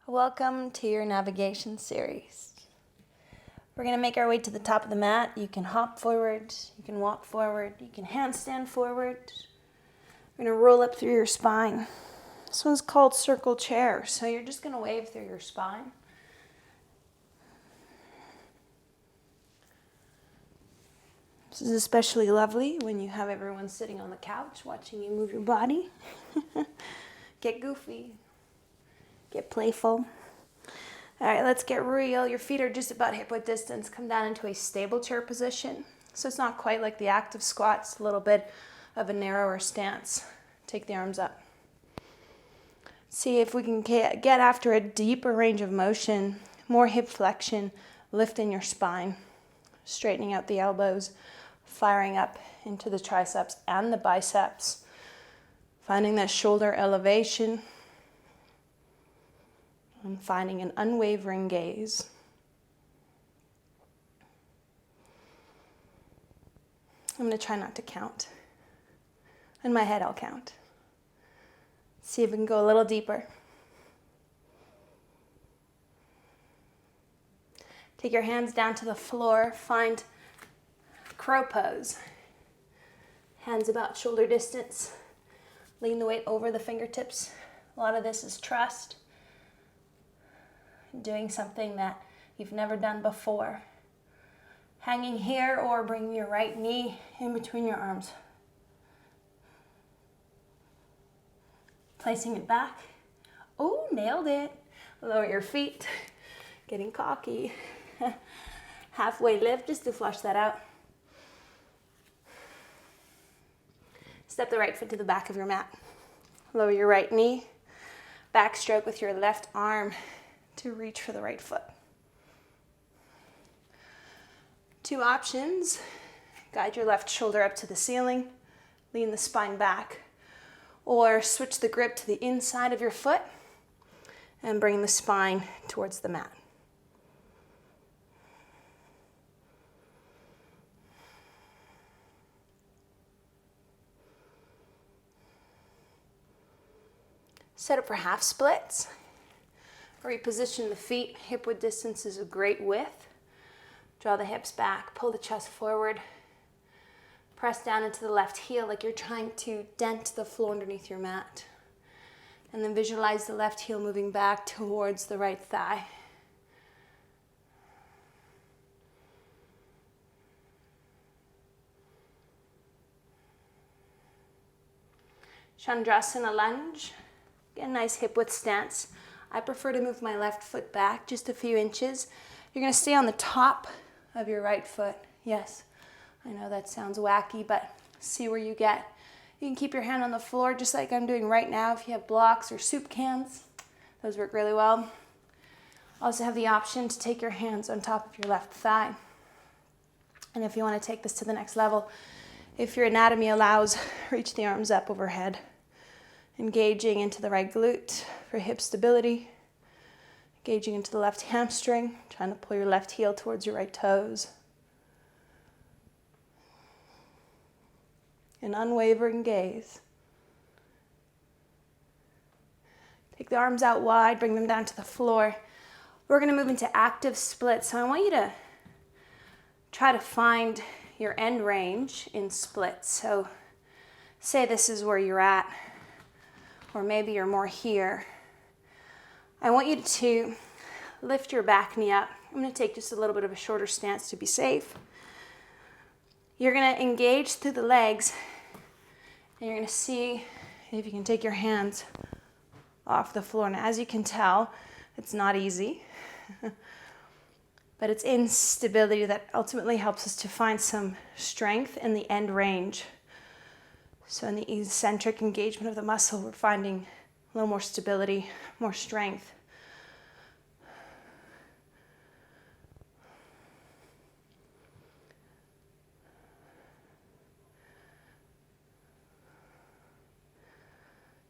Welcome to your navigation series. We're going to make our way to the top of the mat. You can hop forward, you can walk forward, you can handstand forward. We're going to roll up through your spine. This one's called circle chair, so you're just going to wave through your spine. This is especially lovely when you have everyone sitting on the couch watching you move your body. Get goofy. Get playful. All right, let's get real. Your feet are just about hip-width distance. Come down into a stable chair position. So it's not quite like the active squat. It's a little bit of a narrower stance. Take the arms up. See if we can get after a deeper range of motion, more hip flexion, lifting your spine, straightening out the elbows, firing up into the triceps and the biceps, finding that shoulder elevation, and finding an unwavering gaze. I'm going to try not to count. In my head, I'll count. See if we can go a little deeper. Take your hands down to the floor. Find crow pose. Hands about shoulder distance. Lean the weight over the fingertips. A lot of this is trust. Doing something that you've never done before. Hanging here or bringing your right knee in between your arms. Placing it back. Oh, nailed it. Lower your feet. Getting cocky. Halfway lift just to flush that out. Step the right foot to the back of your mat. Lower your right knee. Backstroke with your left arm to reach for the right foot. Two options. Guide your left shoulder up to the ceiling. Lean the spine back. Or switch the grip to the inside of your foot and bring the spine towards the mat. Set up for half splits. Reposition the feet. Hip-width distance is a great width. Draw the hips back. Pull the chest forward. Press down into the left heel like you're trying to dent the floor underneath your mat. And then visualize the left heel moving back towards the right thigh. Chandrasana lunge. Get a nice hip-width stance. I prefer to move my left foot back just a few inches. You're going to stay on the top of your right foot. Yes, I know that sounds wacky, but see where you get. You can keep your hand on the floor just like I'm doing right now if you have blocks or soup cans. Those work really well. Also have the option to take your hands on top of your left thigh. And if you want to take this to the next level, if your anatomy allows, reach the arms up overhead. Engaging into the right glute for hip stability. Engaging into the left hamstring, trying to pull your left heel towards your right toes. An unwavering gaze. Take the arms out wide, bring them down to the floor. We're going to move into active splits. So I want you to try to find your end range in splits. So say this is where you're at. Or maybe you're more here. I want you to lift your back knee up. I'm going to take just a little bit of a shorter stance to be safe. You're going to engage through the legs, and you're going to see if you can take your hands off the floor. Now, as you can tell, it's not easy, but it's instability that ultimately helps us to find some strength in the end range. So in the eccentric engagement of the muscle, we're finding a little more stability, more strength.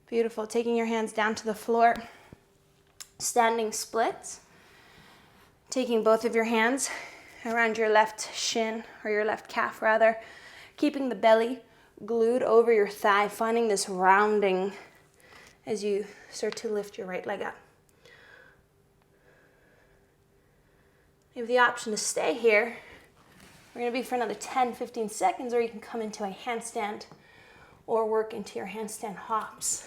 Beautiful. Taking your hands down to the floor. Standing splits. Taking both of your hands around your left shin, or your left calf rather. Keeping the belly glued over your thigh, finding this rounding as you start to lift your right leg up. You have the option to stay here. We're going to be for another 10-15 seconds, or you can come into a handstand or work into your handstand hops.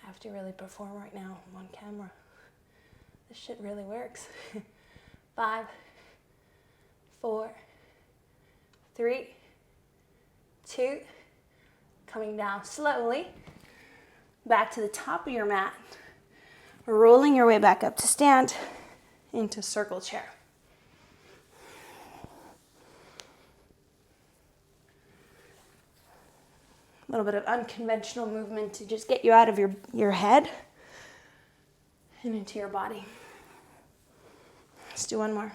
I have to really perform right now. I'm on camera. This shit really works. 5, 4, 3, 2, coming down slowly, back to the top of your mat, rolling your way back up to stand, into circle chair. A little bit of unconventional movement to just get you out of your head and into your body. Let's do one more.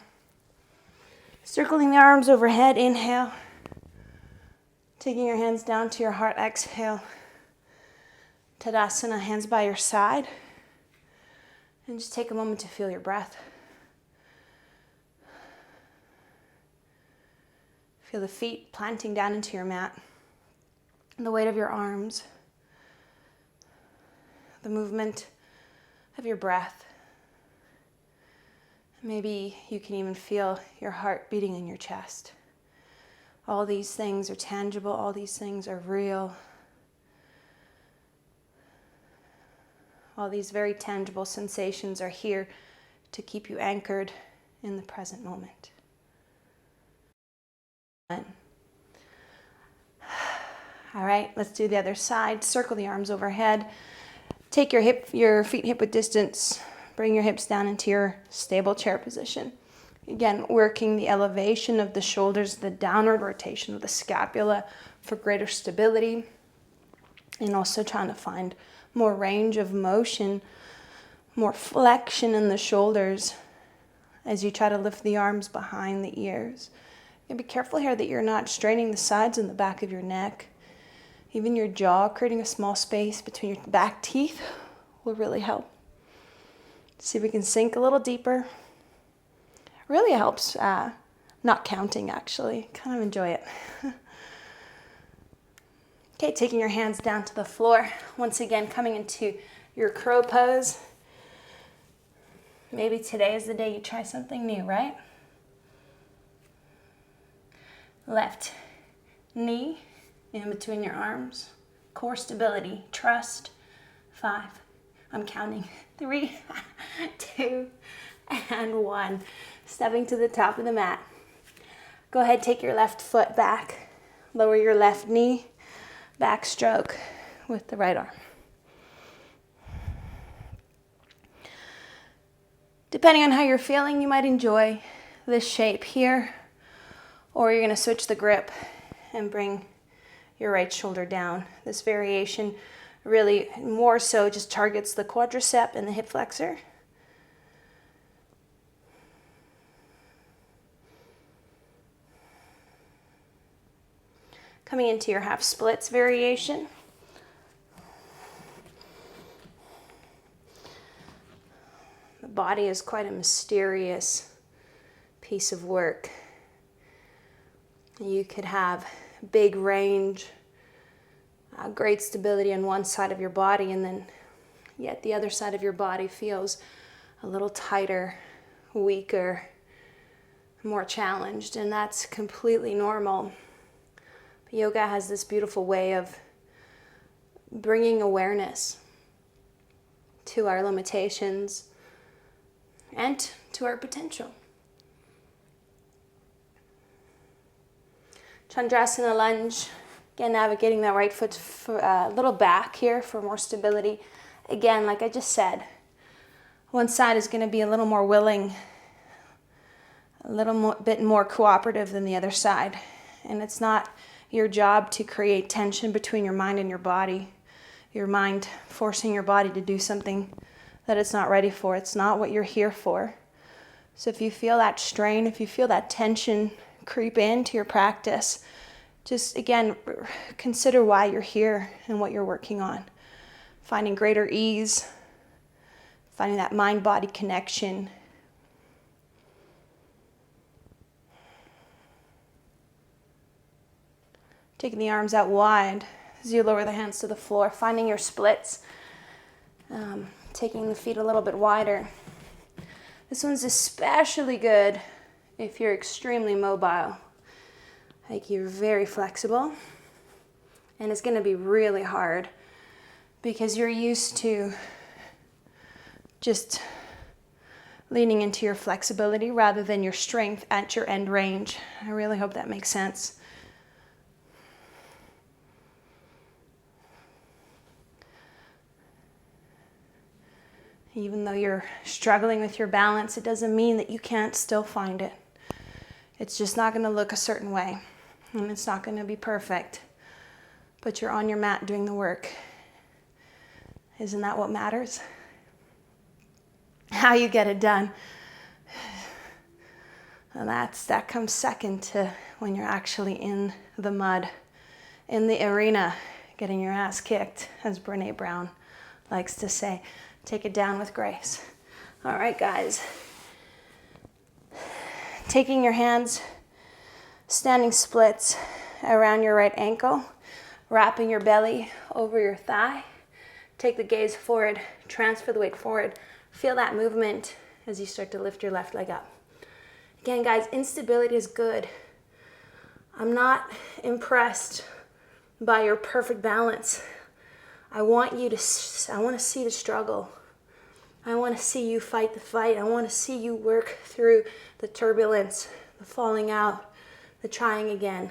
Circling the arms overhead, inhale. Taking your hands down to your heart, exhale. Tadasana, hands by your side. And just take a moment to feel your breath. Feel the feet planting down into your mat. The weight of your arms. The movement of your breath. Maybe you can even feel your heart beating in your chest. All these things are tangible. All these things are real. All these very tangible sensations are here to keep you anchored in the present moment. All right, let's do the other side. Circle the arms overhead. Take your feet hip-width distance. Bring your hips down into your stable chair position. Again, working the elevation of the shoulders, the downward rotation of the scapula for greater stability. And also trying to find more range of motion, more flexion in the shoulders as you try to lift the arms behind the ears. And be careful here that you're not straining the sides and the back of your neck. Even your jaw, creating a small space between your back teeth will really help. See if we can sink a little deeper. Really helps not counting, actually. Kind of enjoy it. Okay, taking your hands down to the floor. Once again, coming into your crow pose. Maybe today is the day you try something new, right? Left knee in between your arms. Core stability, trust. 5, I'm counting. 3, 2, and 1. Stepping to the top of the mat. Go ahead, take your left foot back. Lower your left knee. Backstroke with the right arm. Depending on how you're feeling, you might enjoy this shape here, or you're going to switch the grip and bring your right shoulder down. This variation really more so just targets the quadricep and the hip flexor. Coming into your half splits variation. The body is quite a mysterious piece of work. You could have big range, great stability on one side of your body, and then yet the other side of your body feels a little tighter, weaker, more challenged, and that's completely normal. Yoga has this beautiful way of bringing awareness to our limitations and to our potential. Chandrasana lunge. Again, navigating that right foot a little back here for more stability. Again, like I just said, one side is going to be a little more willing, bit more cooperative than the other side. And it's not your job to create tension between your mind and your body. Your mind forcing your body to do something that it's not ready for. It's not what you're here for. So if you feel that strain, if you feel that tension creep into your practice, just again, consider why you're here and what you're working on. Finding greater ease, finding that mind-body connection. Taking the arms out wide. as you lower the hands to the floor, finding your splits, taking the feet a little bit wider. This one's especially good if you're extremely mobile. Like you're very flexible, and it's going to be really hard because you're used to just leaning into your flexibility rather than your strength at your end range. I really hope that makes sense. Even though you're struggling with your balance, it doesn't mean that you can't still find it. It's just not going to look a certain way, and it's not going to be perfect, but you're on your mat doing the work. Isn't that what matters? How you get it done. And that comes second to when you're actually in the mud, in the arena, getting your ass kicked, as Brené Brown likes to say. Take it down with grace. All right, guys. Taking your hands, standing splits around your right ankle, wrapping your belly over your thigh. Take the gaze forward, transfer the weight forward. Feel that movement as you start to lift your left leg up. Again, guys, instability is good. I'm not impressed by your perfect balance. I want to see the struggle. I want to see you fight the fight. I want to see you work through the turbulence, the falling out, the trying again.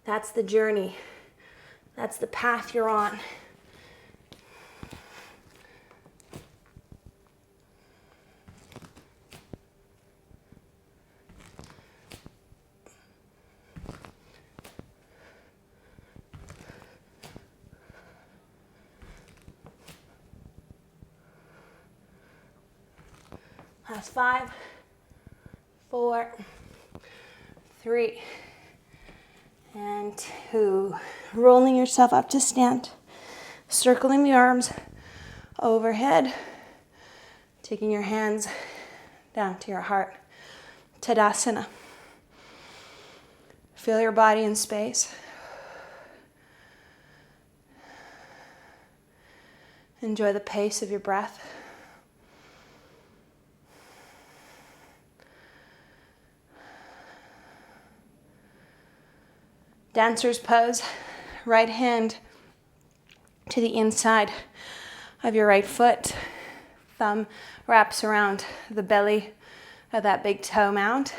That's the journey. That's the path you're on. Last 5, 4, 3, and 2. Rolling yourself up to stand. Circling the arms overhead. Taking your hands down to your heart. Tadasana. Feel your body in space. Enjoy the pace of your breath. Dancer's pose, right hand to the inside of your right foot. Thumb wraps around the belly of that big toe mound.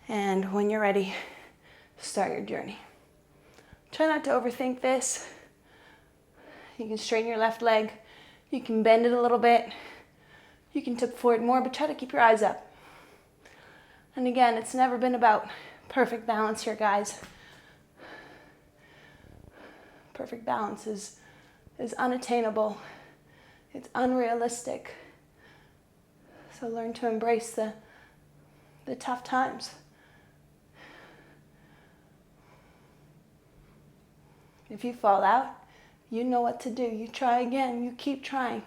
And when you're ready, start your journey. Try not to overthink this. You can straighten your left leg. You can bend it a little bit. You can tip forward more, but try to keep your eyes up. And again, it's never been about perfect balance here, guys. Perfect balance is unattainable. It's unrealistic. So learn to embrace the tough times. If you fall out, you know what to do. You try again. You keep trying.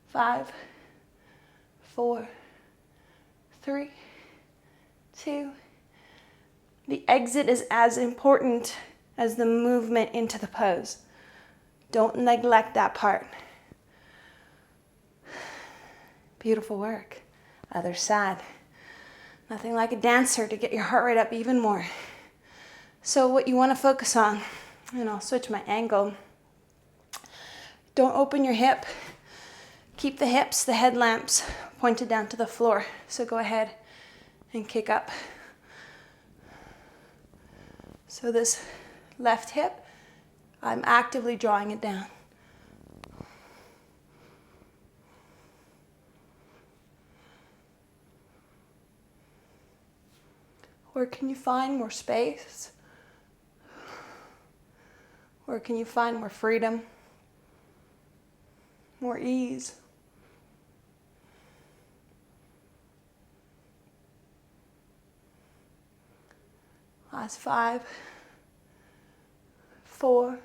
5, 4, 3, 2. The exit is as important as the movement into the pose. Don't neglect that part. Beautiful work. Other side. Nothing like a dancer to get your heart rate up even more. So what you want to focus on, and I'll switch my angle. Don't open your hip. Keep the hips, the headlamps pointed down to the floor. So go ahead and kick up. So this left hip, I'm actively drawing it down. Where can you find more space? Where can you find more freedom? More ease? Last 5, 4,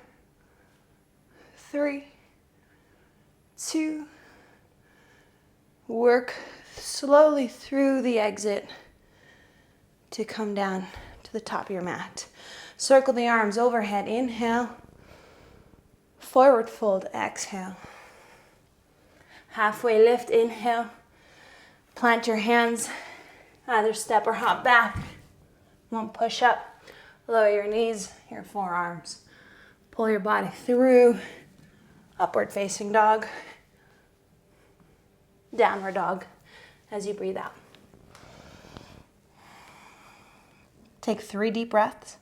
3, 2. Work slowly through the exit to come down to the top of your mat. Circle the arms overhead, inhale. Forward fold, exhale. Halfway lift, inhale. Plant your hands, either step or hop back. One push up, lower your knees, your forearms. Pull your body through, upward facing dog, downward dog as you breathe out. Take 3 deep breaths.